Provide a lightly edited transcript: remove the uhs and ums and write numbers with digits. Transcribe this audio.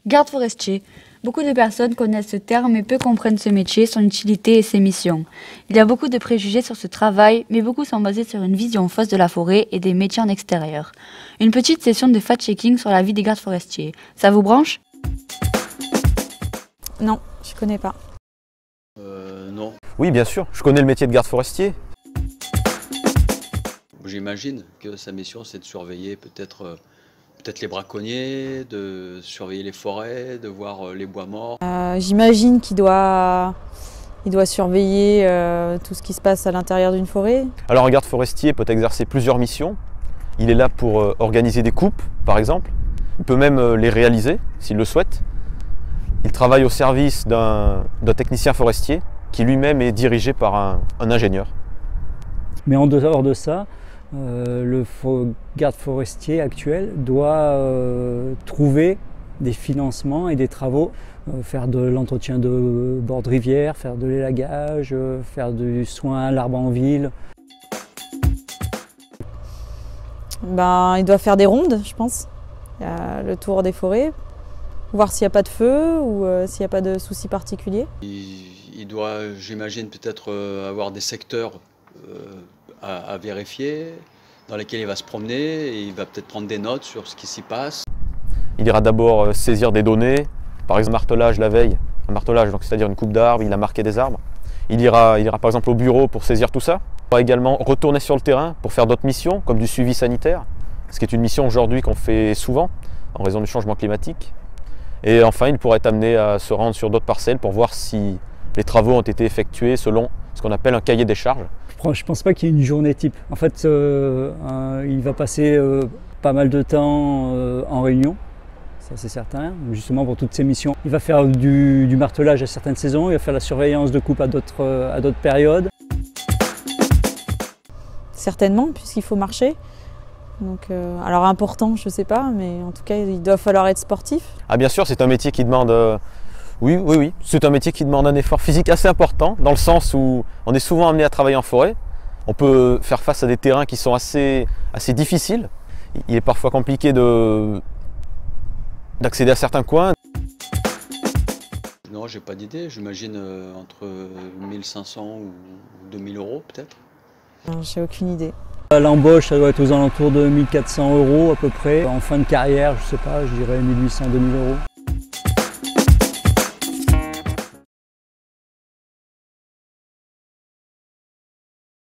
Garde forestier. Beaucoup de personnes connaissent ce terme mais peu comprennent ce métier, son utilité et ses missions. Il y a beaucoup de préjugés sur ce travail, mais beaucoup sont basés sur une vision fausse de la forêt et des métiers en extérieur. Une petite session de fact-checking sur la vie des gardes forestiers. Ça vous branche? Non, je connais pas. Non. Oui, bien sûr, je connais le métier de garde forestier. J'imagine que sa mission, c'est de surveiller peut-être les braconniers, de surveiller les forêts, de voir les bois morts. J'imagine qu'il doit surveiller tout ce qui se passe à l'intérieur d'une forêt. Alors un garde forestier peut exercer plusieurs missions. Il est là pour organiser des coupes, par exemple. Il peut même les réaliser, s'il le souhaite. Il travaille au service d'un technicien forestier qui lui-même est dirigé par un ingénieur. Mais en dehors de ça, le garde forestier actuel doit trouver des financements et des travaux, faire de l'entretien de bords de rivière, faire de l'élagage, faire du soin à l'arbre en ville. Il doit faire des rondes, je pense, le tour des forêts, voir s'il n'y a pas de feu ou s'il n'y a pas de soucis particuliers. Il doit, j'imagine, peut-être avoir des secteurs à vérifier, dans lesquels il va se promener et il va peut-être prendre des notes sur ce qui s'y passe. Il ira d'abord saisir des données, par exemple martelage la veille, un martelage, c'est-à-dire une coupe d'arbres, il a marqué des arbres. Il ira par exemple au bureau pour saisir tout ça. Il va également retourner sur le terrain pour faire d'autres missions, comme du suivi sanitaire, ce qui est une mission aujourd'hui qu'on fait souvent en raison du changement climatique. Et enfin, il pourrait être amené à se rendre sur d'autres parcelles pour voir si les travaux ont été effectués selon ce qu'on appelle un cahier des charges. Je ne pense pas qu'il y ait une journée type. En fait, il va passer pas mal de temps en réunion, ça c'est certain, justement pour toutes ces missions. Il va faire du martelage à certaines saisons, il va faire la surveillance de coupe à d'autres périodes. Certainement, puisqu'il faut marcher. Donc, alors important, je ne sais pas, mais en tout cas, il doit falloir être sportif. Ah bien sûr, c'est un métier qui demande... Oui, c'est un métier qui demande un effort physique assez important, dans le sens où on est souvent amené à travailler en forêt. On peut faire face à des terrains qui sont assez difficiles. Il est parfois compliqué d'accéder à certains coins. Non, j'ai pas d'idée. J'imagine entre 1500 ou 2000 euros peut-être. J'ai aucune idée. L'embauche, ça doit être aux alentours de 1400 € à peu près. En fin de carrière, je sais pas, je dirais 1800-2000 €.